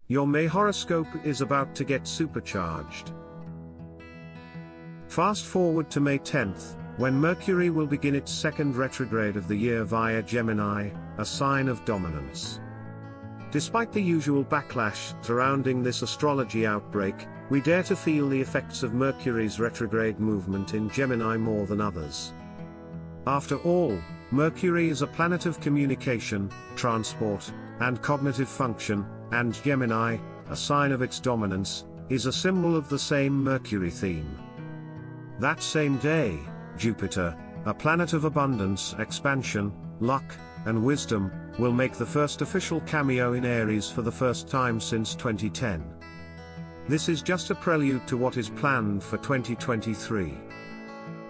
Your May horoscope is about to get supercharged. Fast forward to May 10th, when Mercury will begin its second retrograde of the year via Gemini, a sign of dominance. Despite the usual backlash surrounding this astrology outbreak, we dare to feel the effects of Mercury's retrograde movement in Gemini more than others. After all, Mercury is a planet of communication, transport, and cognitive function, and Gemini, a sign of its dominance, is a symbol of the same Mercury theme. That same day, Jupiter, a planet of abundance, expansion, luck, and wisdom, will make the first official cameo in Aries for the first time since 2010. This is just a prelude to what is planned for 2023.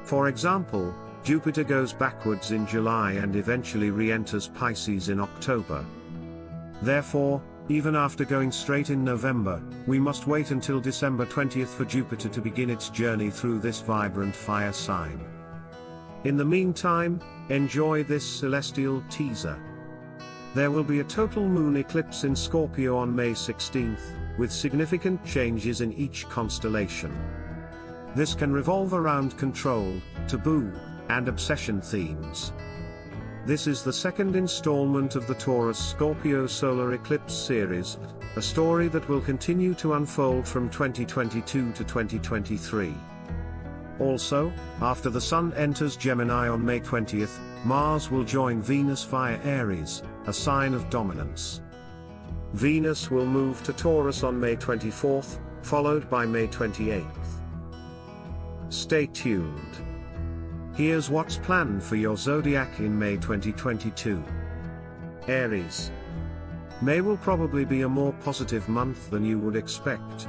For example, Jupiter goes backwards in July and eventually re-enters Pisces in October. Therefore, even after going straight in November, we must wait until December 20th for Jupiter to begin its journey through this vibrant fire sign. In the meantime, enjoy this celestial teaser. There will be a total moon eclipse in Scorpio on May 16th, with significant changes in each constellation. This can revolve around control, taboo, and obsession themes. This is the second installment of the Taurus-Scorpio solar eclipse series, a story that will continue to unfold from 2022 to 2023. Also, after the Sun enters Gemini on May 20th, Mars will join Venus via Aries, a sign of dominance. Venus will move to Taurus on May 24th, followed by May 28th. Stay tuned. Here's what's planned for your zodiac in May 2022. Aries. May will probably be a more positive month than you would expect.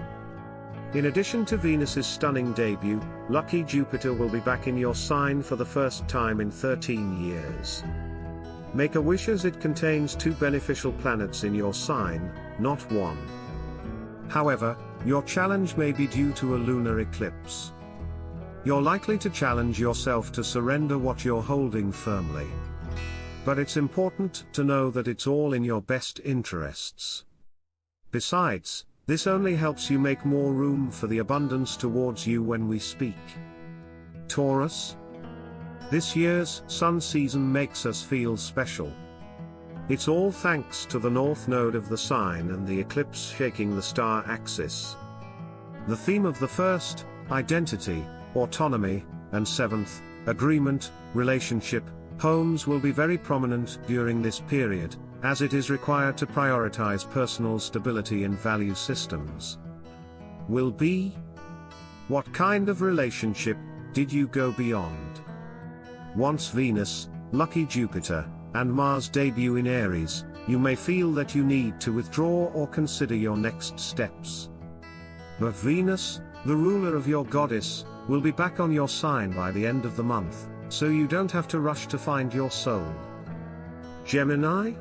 In addition to Venus's stunning debut, lucky Jupiter will be back in your sign for the first time in 13 years. Make a wish, as it contains two beneficial planets in your sign, not one. However, your challenge may be due to a lunar eclipse. You're likely to challenge yourself to surrender what you're holding firmly. But it's important to know that it's all in your best interests. Besides, this only helps you make more room for the abundance towards you when we speak. Taurus. This year's sun season makes us feel special. It's all thanks to the north node of the sign and the eclipse shaking the star axis. The theme of the first, identity, autonomy, and seventh, agreement, relationship, homes will be very prominent during this period, as it is required to prioritize personal stability and value systems. Will be? What kind of relationship did you go beyond? Once Venus, lucky Jupiter, and Mars debut in Aries, you may feel that you need to withdraw or consider your next steps. But Venus, the ruler of your goddess, will be back on your sign by the end of the month, so you don't have to rush to find your soul. Gemini?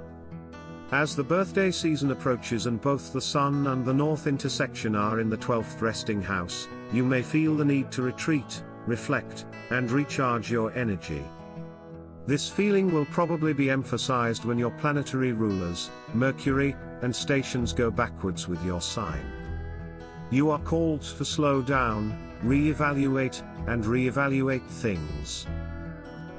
As the birthday season approaches and both the Sun and the North intersection are in the 12th resting house, you may feel the need to retreat, reflect, and recharge your energy. This feeling will probably be emphasized when your planetary rulers, Mercury, and stations go backwards with your sign. You are called to slow down, re-evaluate, and re-evaluate things.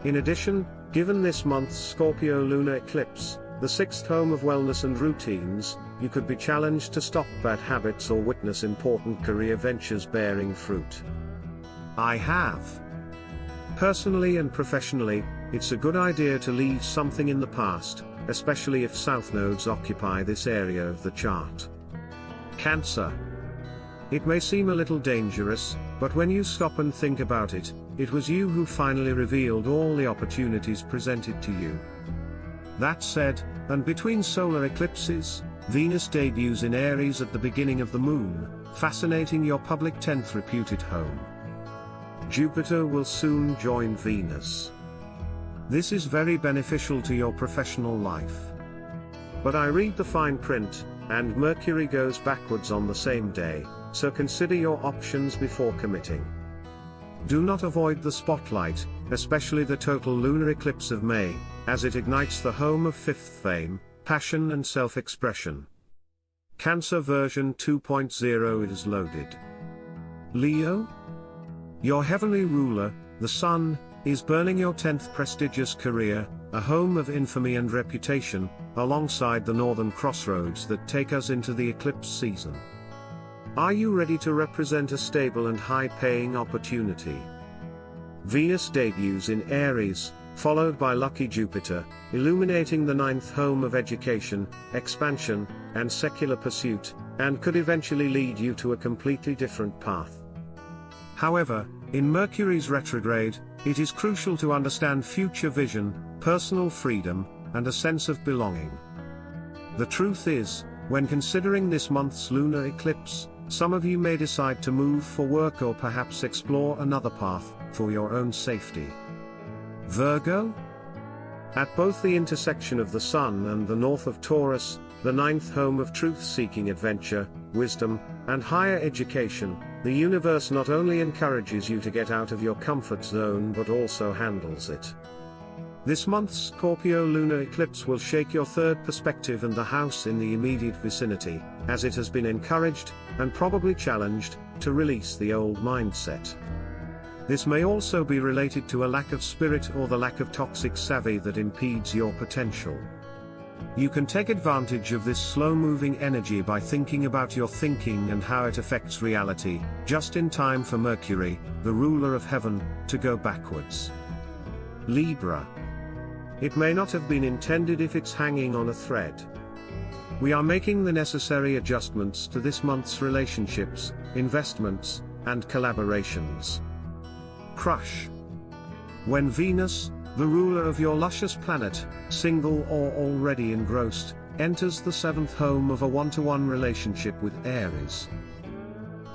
In addition, given this month's Scorpio lunar eclipse, the sixth home of wellness and routines, you could be challenged to stop bad habits or witness important career ventures bearing fruit. I have. Personally and professionally, it's a good idea to leave something in the past, especially if south nodes occupy this area of the chart. Cancer. It may seem a little dangerous, but when you stop and think about it, it was you who finally revealed all the opportunities presented to you. That said, and between solar eclipses, Venus debuts in Aries at the beginning of the moon, fascinating your public 10th reputed home. Jupiter will soon join Venus. This is very beneficial to your professional life. But I read the fine print, and Mercury goes backwards on the same day, so consider your options before committing. Do not avoid the spotlight, especially the total lunar eclipse of May, as it ignites the home of fifth fame, passion and self-expression. Cancer version 2.0 is loaded. Leo? Your heavenly ruler, the sun, is burning your 10th prestigious career, a home of infamy and reputation, alongside the northern crossroads that take us into the eclipse season. Are you ready to represent a stable and high-paying opportunity? Venus debuts in Aries, followed by lucky Jupiter, illuminating the 9th home of education, expansion, and secular pursuit, and could eventually lead you to a completely different path. However, in Mercury's retrograde, it is crucial to understand future vision, personal freedom, and a sense of belonging. The truth is, when considering this month's lunar eclipse, some of you may decide to move for work or perhaps explore another path, for your own safety. Virgo? At both the intersection of the Sun and the north of Taurus, the 9th home of truth-seeking adventure, wisdom, and higher education, the universe not only encourages you to get out of your comfort zone but also handles it. This month's Scorpio lunar eclipse will shake your third perspective and the house in the immediate vicinity, as it has been encouraged, and probably challenged, to release the old mindset. This may also be related to a lack of spirit or the lack of toxic savvy that impedes your potential. You can take advantage of this slow-moving energy by thinking about your thinking and how it affects reality, just in time for Mercury, the ruler of heaven, to go backwards. Libra. It may not have been intended if it's hanging on a thread. We are making the necessary adjustments to this month's relationships, investments, and collaborations. Crush. When Venus, the ruler of your luscious planet, single or already engrossed, enters the 7th home of a one-to-one relationship with Aries.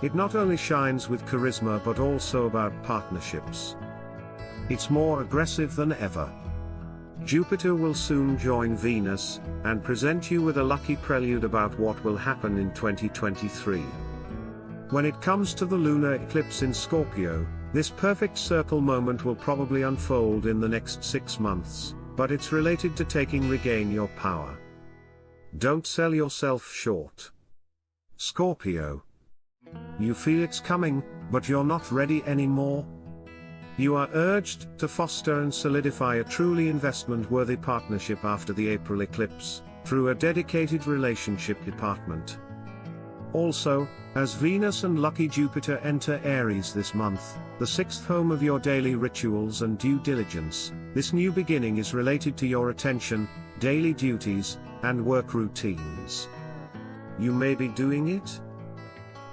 It not only shines with charisma but also about partnerships. It's more aggressive than ever. Jupiter will soon join Venus, and present you with a lucky prelude about what will happen in 2023. When it comes to the lunar eclipse in Scorpio, this perfect circle moment will probably unfold in the next 6 months, but it's related to regain your power. Don't sell yourself short. Scorpio. You feel it's coming, but you're not ready anymore? You are urged to foster and solidify a truly investment-worthy partnership after the April eclipse, through a dedicated relationship department. Also, as Venus and lucky Jupiter enter Aries this month, the 6th home of your daily rituals and due diligence, this new beginning is related to your attention, daily duties, and work routines. You may be doing it?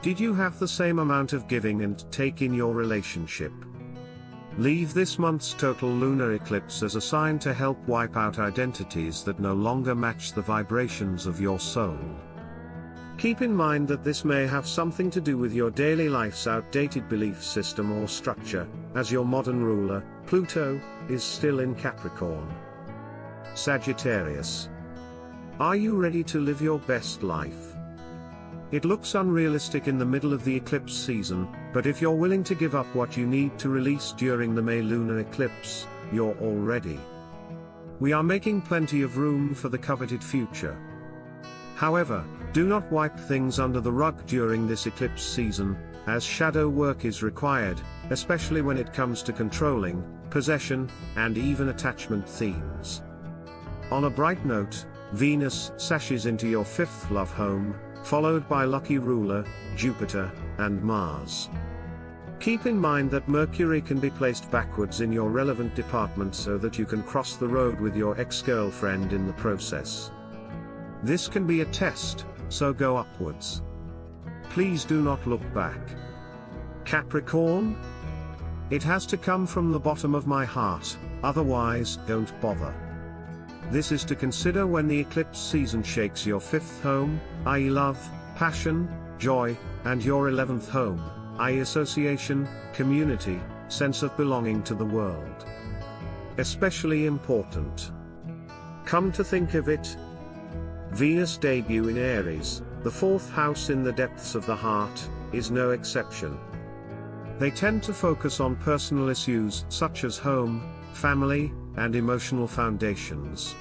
Did you have the same amount of giving and take in your relationship? Leave this month's total lunar eclipse as a sign to help wipe out identities that no longer match the vibrations of your soul. Keep in mind that this may have something to do with your daily life's outdated belief system or structure, as your modern ruler, Pluto, is still in Capricorn. Sagittarius. Are you ready to live your best life? It looks unrealistic in the middle of the eclipse season, but if you're willing to give up what you need to release during the May lunar eclipse, you're all ready. We are making plenty of room for the coveted future. However, do not wipe things under the rug during this eclipse season, as shadow work is required, especially when it comes to controlling, possession, and even attachment themes. On a bright note, Venus sashes into your 5th love home, followed by lucky ruler, Jupiter, and Mars. Keep in mind that Mercury can be placed backwards in your relevant department so that you can cross the road with your ex-girlfriend in the process. This can be a test, so go upwards. Please do not look back. Capricorn? It has to come from the bottom of my heart, otherwise, don't bother. This is to consider when the eclipse season shakes your 5th home, i.e. love, passion, joy, and your 11th home, i.e. association, community, sense of belonging to the world. Especially important. Come to think of it, Venus debut in Aries, the 4th house in the depths of the heart, is no exception. They tend to focus on personal issues such as home, family, and emotional foundations.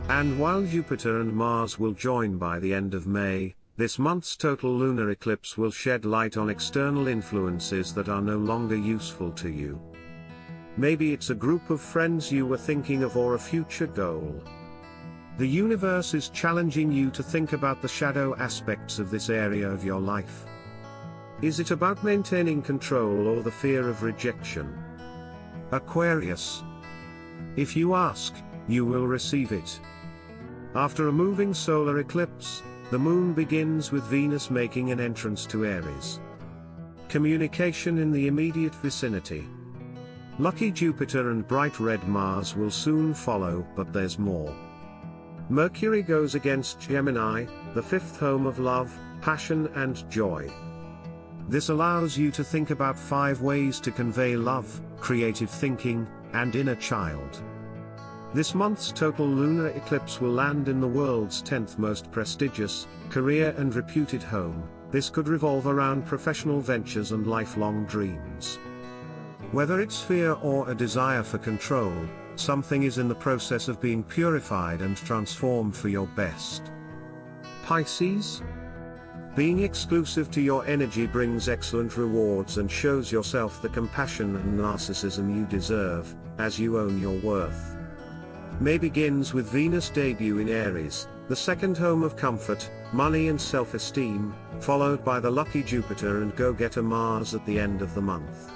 And while Jupiter and Mars will join by the end of May, This month's total lunar eclipse will shed light on external influences that are no longer useful to you. Maybe it's a group of friends you were thinking of or a future goal. The universe is challenging you to think about the shadow aspects of this area of your life. Is it about maintaining control or the fear of rejection? Aquarius. If you ask, you will receive it. After a moving solar eclipse, the moon begins with Venus making an entrance to Aries. Communication in the immediate vicinity. Lucky Jupiter and bright red Mars will soon follow, but there's more. Mercury goes against Gemini, the fifth home of love, passion and joy. This allows you to think about 5 ways to convey love, creative thinking, and inner child. This month's total lunar eclipse will land in the world's 10th most prestigious, career and reputed home. This could revolve around professional ventures and lifelong dreams. Whether it's fear or a desire for control, something is in the process of being purified and transformed for your best. Pisces. Being exclusive to your energy brings excellent rewards and shows yourself the compassion and narcissism you deserve, as you own your worth. May begins with Venus debut in Aries, the second home of comfort, money and self-esteem, followed by the lucky Jupiter and go-getter Mars at the end of the month.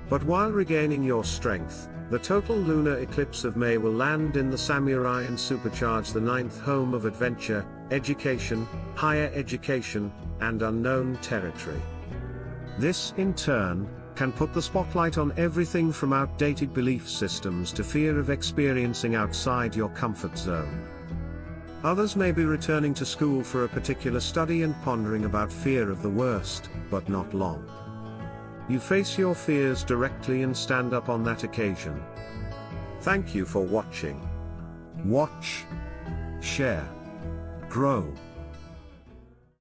But while regaining your strength, the total lunar eclipse of May will land in the Samurai and supercharge the 9th home of adventure, education, higher education, and unknown territory. This, in turn, can put the spotlight on everything from outdated belief systems to fear of experiencing outside your comfort zone. Others may be returning to school for a particular study and pondering about fear of the worst, but not long. You face your fears directly and stand up on that occasion. Thank you for watching. Watch, share, grow.